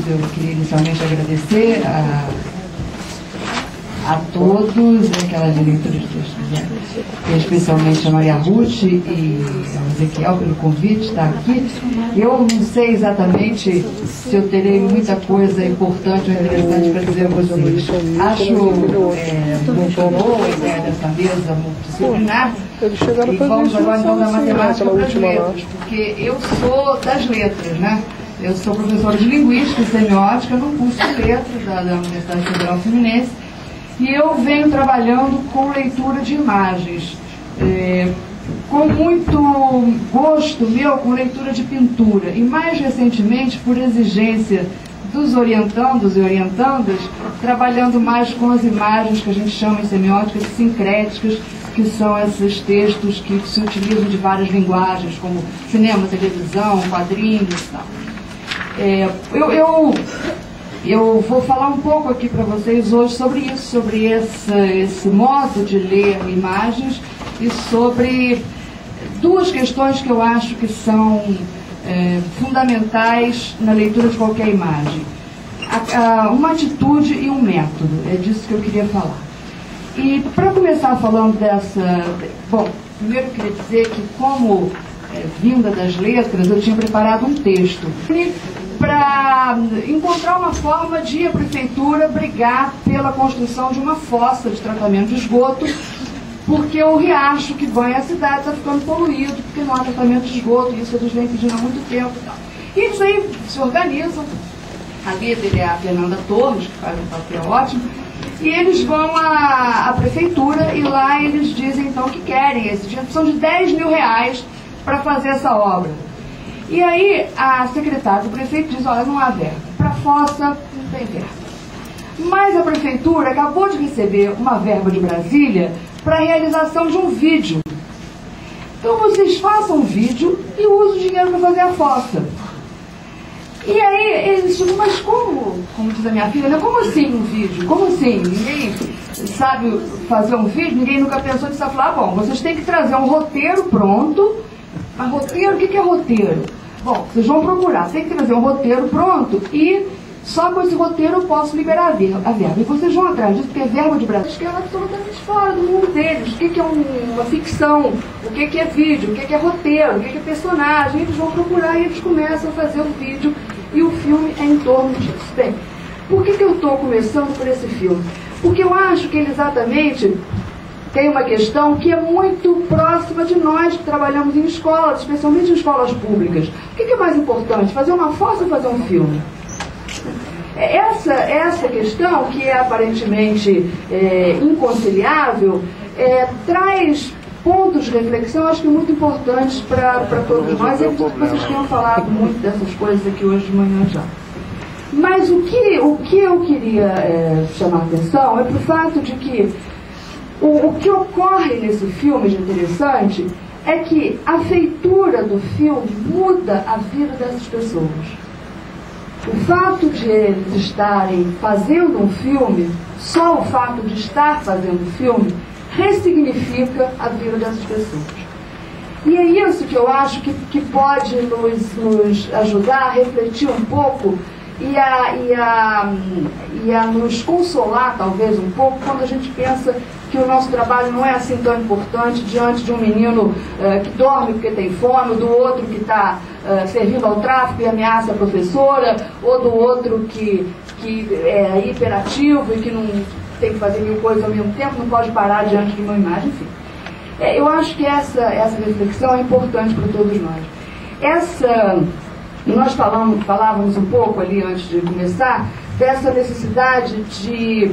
Eu queria inicialmente agradecer a todos, aquelas leituras que vocês fizeram, especialmente a Maria Ruth e ao Ezequiel pelo convite de estar aqui. Eu não sei exatamente se eu terei muita coisa importante ou interessante para dizer a vocês. Acho muito boa a ideia dessa mesa multidisciplinar. E vamos agora então da matemática para as letras, porque eu sou das letras, né? Eu sou professora de linguística e semiótica no curso de letras da Universidade Federal Fluminense. E eu venho trabalhando com leitura de imagens, com muito gosto meu com leitura de pintura, e mais recentemente por exigência dos orientandos e orientandas, trabalhando mais com as imagens que a gente chama em semiótica de sincréticas, que são esses textos que se utilizam de várias linguagens, como cinema, televisão, quadrinhos e tal. Eu vou falar um pouco aqui para vocês hoje sobre isso, sobre esse modo de ler imagens e sobre duas questões que eu acho que são fundamentais na leitura de qualquer imagem. Uma atitude e um método, é disso que eu queria falar. E para começar falando bom, primeiro eu queria dizer que como vinda das letras, eu tinha preparado um texto para encontrar uma forma de a prefeitura brigar pela construção de uma fossa de tratamento de esgoto, porque o riacho que banha a cidade está ficando poluído, porque não há tratamento de esgoto, e isso eles vêm pedindo há muito tempo e tal. E eles aí se organizam, a líder é a Fernanda Torres, que faz um papel ótimo, e eles vão à prefeitura e lá eles dizem então que querem esse dinheiro, são de R$10.000 para fazer essa obra. E aí a secretária do prefeito diz, olha, não há verba. Para a fossa não tem verba. Mas a prefeitura acabou de receber uma verba de Brasília para a realização de um vídeo. Então vocês façam um vídeo e usem o dinheiro para fazer a fossa. E aí eles dizem, mas como diz a minha filha, né? Como assim um vídeo? Como assim? Ninguém sabe fazer um vídeo, ninguém nunca pensou nisso. Falar, bom, vocês têm que trazer um roteiro pronto. Mas roteiro, o que é roteiro? Bom, vocês vão procurar, tem que trazer um roteiro pronto e só com esse roteiro eu posso liberar a verba. E vocês vão atrás disso, porque é verba de Brasil, que é absolutamente fora do mundo deles. O que é uma ficção? O que é vídeo? O que é roteiro? O que é personagem? Eles vão procurar e eles começam a fazer o vídeo e o filme é em torno disso. Bem, por que eu estou começando por esse filme? Porque eu acho que ele exatamente tem uma questão que é muito próxima de nós que trabalhamos em escolas, especialmente em escolas públicas. O que é mais importante, fazer uma fossa ou fazer um filme? Essa questão, que é aparentemente inconciliável, traz pontos de reflexão, acho que muito importantes para todos nós. E vocês tenham falado muito dessas coisas aqui hoje de manhã já. Mas o que eu queria chamar a atenção é para o fato de que o que ocorre nesse filme de interessante é que a feitura do filme muda a vida dessas pessoas. O fato de eles estarem fazendo um filme, só o fato de estar fazendo o filme, ressignifica a vida dessas pessoas. E é isso que eu acho que pode nos ajudar a refletir um pouco e a nos consolar, talvez, um pouco, quando a gente pensa que o nosso trabalho não é assim tão importante diante de um menino que dorme porque tem fome, do outro que está servindo ao tráfico e ameaça a professora, ou do outro que é hiperativo e que não tem que fazer mil coisas ao mesmo tempo, não pode parar diante de uma imagem, enfim. Eu acho que essa reflexão é importante para todos nós. Nós falávamos um pouco ali antes de começar dessa necessidade de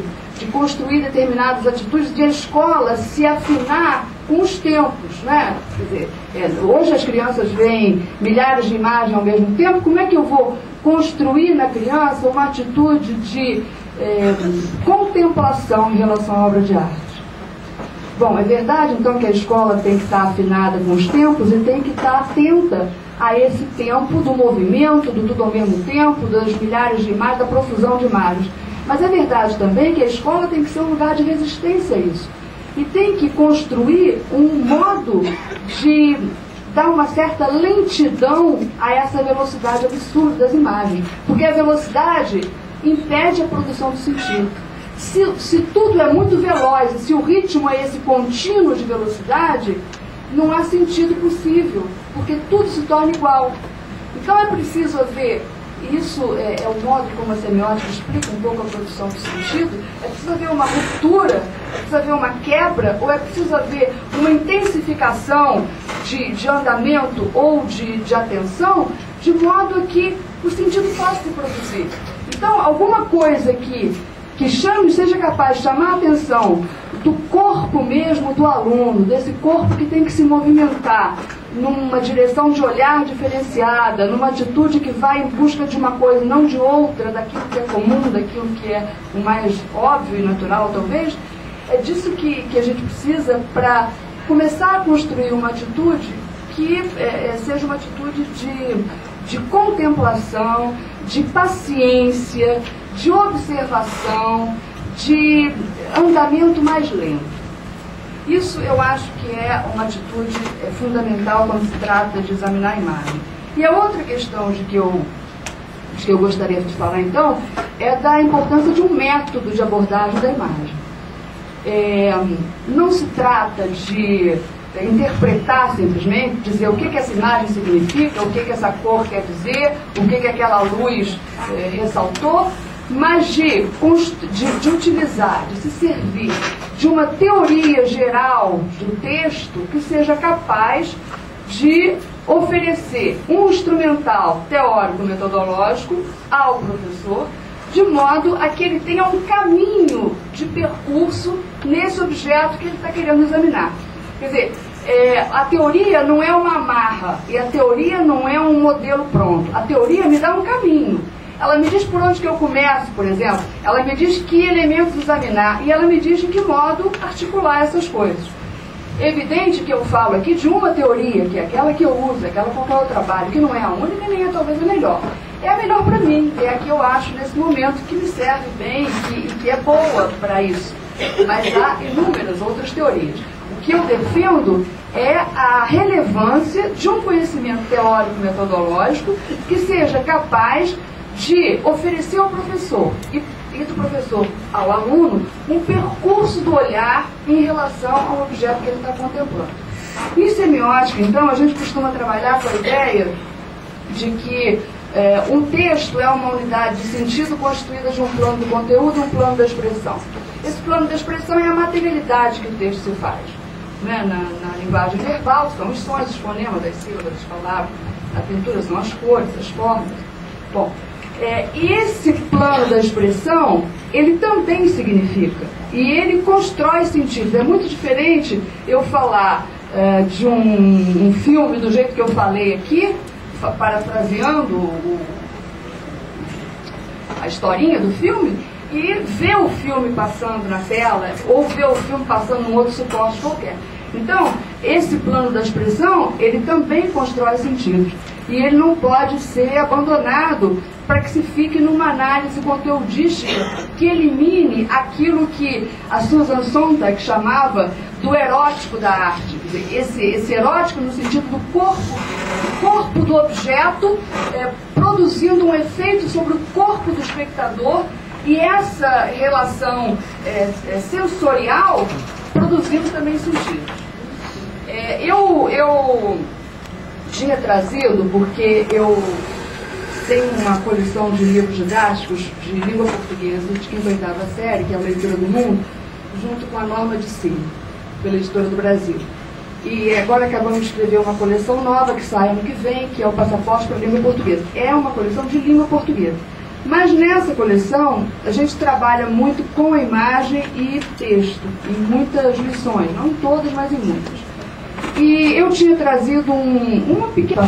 construir determinadas atitudes, de a escola se afinar com os tempos, né? Quer dizer, hoje as crianças veem milhares de imagens ao mesmo tempo, como é que eu vou construir na criança uma atitude de contemplação em relação à obra de arte? Bom, é verdade então que a escola tem que estar afinada com os tempos e tem que estar atenta a esse tempo do movimento, do tudo ao mesmo tempo, das milhares de imagens, da profusão de imagens. Mas é verdade também que a escola tem que ser um lugar de resistência a isso. E tem que construir um modo de dá uma certa lentidão a essa velocidade absurda das imagens, porque a velocidade impede a produção do sentido. Se tudo é muito veloz, se o ritmo é esse contínuo de velocidade, não há sentido possível, porque tudo se torna igual. Então é preciso haver, isso é o modo como a semiótica explica um pouco a produção do sentido, é preciso haver uma ruptura, é preciso haver uma quebra, ou é preciso haver uma intensificação de andamento ou de atenção, de modo a que o sentido possa se produzir. Então, alguma coisa que seja capaz de chamar a atenção do corpo mesmo do aluno, desse corpo que tem que se movimentar numa direção de olhar diferenciada, numa atitude que vai em busca de uma coisa, não de outra, daquilo que é comum, daquilo que é o mais óbvio e natural, talvez, é disso que a gente precisa para começar a construir uma atitude que seja uma atitude de contemplação, de paciência, de observação, de andamento mais lento. Isso eu acho que é uma atitude fundamental quando se trata de examinar a imagem. E a outra questão que eu gostaria de falar, então, é da importância de um método de abordagem da imagem. Não se trata de interpretar simplesmente, dizer o que essa imagem significa, o que essa cor quer dizer, o que aquela luz ressaltou, mas de utilizar, de se servir de uma teoria geral do texto que seja capaz de oferecer um instrumental teórico-metodológico ao professor, de modo a que ele tenha um caminho de percurso nesse objeto que ele está querendo examinar. Quer dizer, a teoria não é uma amarra, e a teoria não é um modelo pronto. A teoria me dá um caminho. Ela me diz por onde que eu começo, por exemplo. Ela me diz que elementos examinar, e ela me diz de que modo articular essas coisas. É evidente que eu falo aqui de uma teoria, que é aquela que eu uso, aquela com qual eu trabalho, que não é a única nem é talvez a melhor. É a melhor para mim, é a que eu acho nesse momento que me serve bem e que é boa para isso. Mas há inúmeras outras teorias. O que eu defendo é a relevância de um conhecimento teórico-metodológico que seja capaz de oferecer ao professor e do professor ao aluno um percurso do olhar em relação ao objeto que ele está contemplando. Em semiótica, então, a gente costuma trabalhar com a ideia de que um texto é uma unidade de sentido constituída de um plano do conteúdo e um plano da expressão. Esse plano da expressão é a materialidade que o texto se faz. Né? Na linguagem verbal, são os sons, os fonemas, as sílabas, as palavras. A pintura são as cores, as formas. Bom, e esse plano da expressão, ele também significa. E ele constrói sentidos. É muito diferente eu falar de um filme do jeito que eu falei aqui, parafraseando a historinha do filme, e ver o filme passando na tela, ou ver o filme passando num outro suporte qualquer. Então, esse plano da expressão, ele também constrói sentidos. E ele não pode ser abandonado para que se fique numa análise conteudística que elimine aquilo que a Susan Sontag chamava do erótico da arte. Quer dizer, esse erótico no sentido do corpo do objeto produzindo um efeito sobre o corpo do espectador, e essa relação sensorial produzindo também sentido. Eu tinha trazido, porque eu tenho uma coleção de livros didáticos de língua portuguesa de 5ª e 8ª série, que é a Leitura do Mundo, junto com a Norma de Si, pela Editora do Brasil. E agora acabamos de escrever uma coleção nova que sai ano que vem, que é o Passaporte para a Língua Portuguesa. É uma coleção de língua portuguesa. Mas nessa coleção, a gente trabalha muito com a imagem e texto, em muitas lições, não em todas, mas em muitas. E eu tinha trazido uma pequena...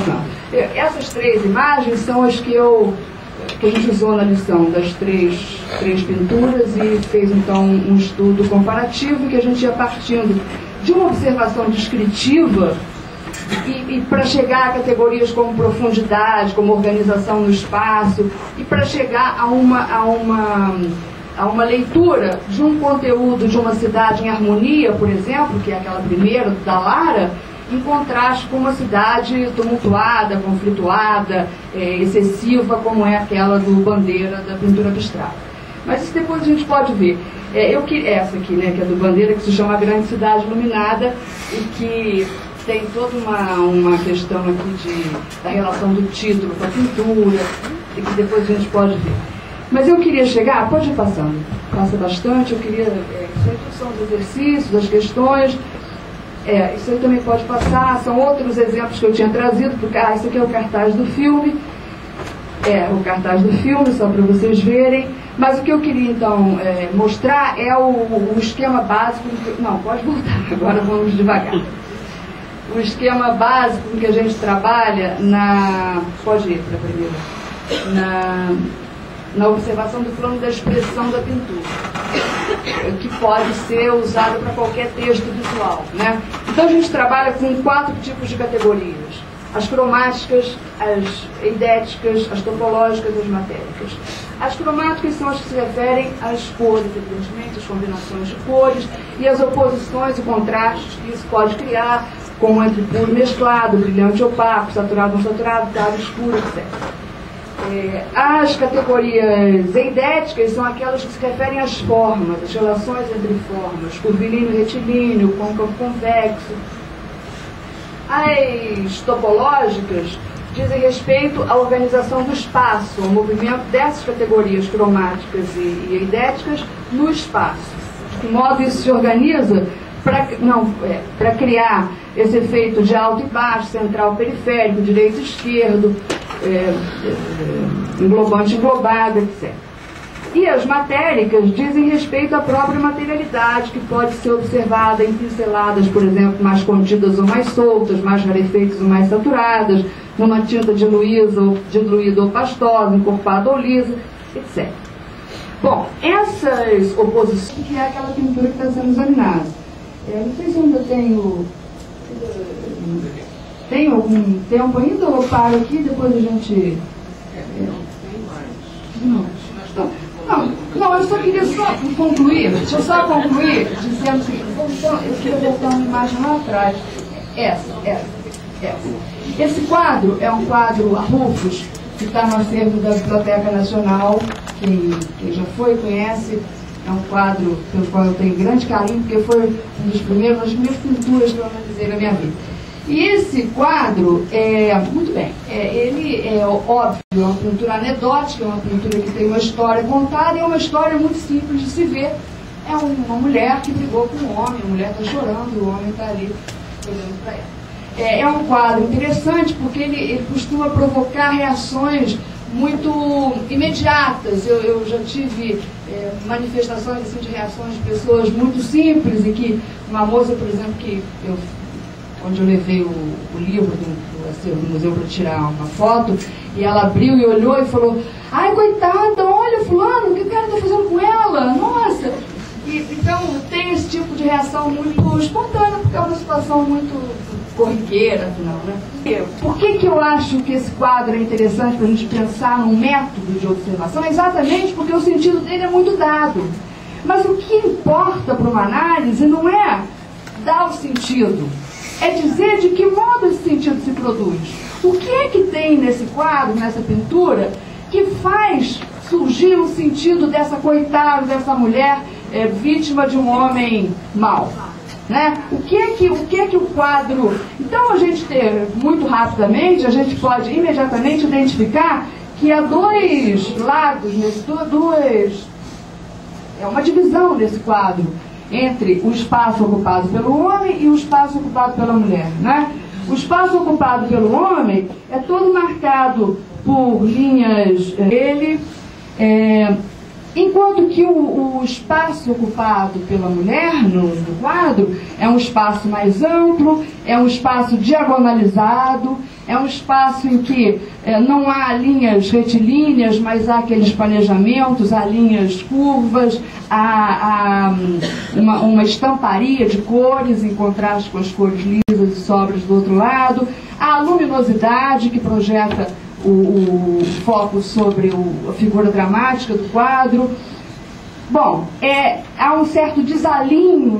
Essas 3 imagens são as que a gente usou na lição, das três pinturas, e fez então um estudo comparativo, que a gente ia partindo de uma observação descritiva e para chegar a categorias como profundidade, como organização no espaço, e para chegar a uma leitura de um conteúdo de uma cidade em harmonia, por exemplo, que é aquela primeira, da Lara, em contraste com uma cidade tumultuada, conflituada, excessiva, como é aquela do Bandeira, da pintura abstrata. Mas isso depois a gente pode ver. Essa aqui, né, que é do Bandeira, que se chama Grande Cidade Iluminada, e que tem toda uma questão aqui da relação do título com a pintura, e que depois a gente pode ver. Mas eu queria chegar, pode ir passando, passa bastante, eu queria, isso aqui são os exercícios, as questões, isso aí também pode passar, são outros exemplos que eu tinha trazido, porque, isso aqui é o cartaz do filme, o cartaz do filme, só para vocês verem, mas o que eu queria então mostrar é o esquema básico, não, pode voltar, agora vamos devagar. O esquema básico que a gente trabalha pode ir para a primeira, na observação do plano da expressão da pintura, que pode ser usado para qualquer texto visual, né? Então a gente trabalha com 4 tipos de categorias: as cromáticas, as eidéticas, as topológicas e as matéricas. As cromáticas são as que se referem às cores, evidentemente, as combinações de cores e as oposições e contrastes que isso pode criar, como entre puro e mesclado, brilhante e opaco, saturado não saturado, claro escuro, etc. As categorias eidéticas são aquelas que se referem às formas, às relações entre formas, curvilíneo e retilíneo, côncavo convexo. As topológicas dizem respeito à organização do espaço, ao movimento dessas categorias cromáticas e eidéticas no espaço. De que modo isso se organiza para criar esse efeito de alto e baixo, central, periférico, direito e esquerdo, englobante, englobado, etc. E as matéricas dizem respeito à própria materialidade, que pode ser observada em pinceladas, por exemplo, mais contidas ou mais soltas, mais rarefeitas ou mais saturadas, numa tinta diluída ou pastosa, encorpada ou lisa, etc. Bom, essas oposições, que é aquela pintura que está sendo examinada. Não sei se ainda tem algum tempo ainda, ou eu paro aqui e depois a gente... Não, eu só queria concluir, deixa eu só concluir, dizendo o seguinte, eu queria voltar uma imagem lá atrás. Essa. Esse quadro é um quadro a Rufus, que está no acervo da Biblioteca Nacional, quem já foi, conhece. É um quadro pelo qual eu tenho grande carinho, porque foi uma das primeiras pinturas que eu analisei na minha vida. E esse quadro, muito bem, ele é óbvio, é uma pintura anedótica, é uma pintura que tem uma história contada, e é uma história muito simples de se ver. É uma mulher que brigou com um homem, a mulher está chorando, o homem está ali olhando para ela. É um quadro interessante porque ele costuma provocar reações muito imediatas. Eu já tive manifestações assim, de reações de pessoas muito simples, e que uma moça, por exemplo, onde eu levei o livro do museu para tirar uma foto, e ela abriu e olhou e falou: ai, coitada, olha fulano, o que o cara está fazendo com ela? Nossa! Então tem esse tipo de reação muito espontânea, porque é uma situação muito corriqueira, afinal, né? Por que eu acho que esse quadro é interessante para a gente pensar num método de observação? Exatamente porque o sentido dele é muito dado. Mas o que importa para uma análise não é dar o sentido, é dizer de que modo esse sentido se produz. O que é que tem nesse quadro, nessa pintura, que faz surgir o sentido dessa coitada, dessa mulher vítima de um homem mau? Né? O que é que o quadro... Então a gente muito rapidamente, a gente pode imediatamente identificar que há dois lados, é uma divisão nesse quadro, entre o espaço ocupado pelo homem e o espaço ocupado pela mulher, né? O espaço ocupado pelo homem é todo marcado por linhas dele, enquanto que o espaço ocupado pela mulher no quadro é um espaço mais amplo, é um espaço diagonalizado, é um espaço em que não há linhas retilíneas, mas há aqueles planejamentos, há linhas curvas, há uma estamparia de cores em contraste com as cores lisas e sobras do outro lado, há a luminosidade que projeta o foco sobre a figura dramática do quadro. Bom, há um certo desalinho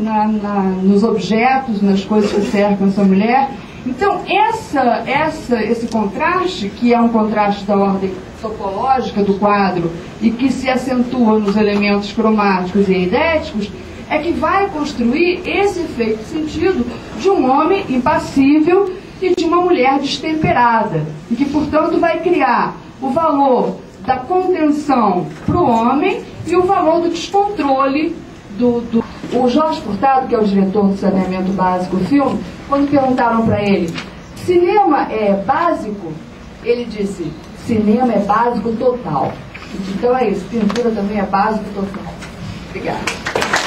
nos objetos, nas coisas que cercam essa mulher. Então, esse contraste, que é um contraste da ordem topológica do quadro e que se acentua nos elementos cromáticos e eidéticos, é que vai construir esse efeito de sentido de um homem impassível e de uma mulher destemperada, e que, portanto, vai criar o valor da contenção para o homem e o valor do descontrole O Jorge Furtado, que é o diretor do saneamento básico do filme, quando perguntaram para ele, cinema é básico? Ele disse, cinema é básico total. Então é isso, pintura também é básico total. Obrigada.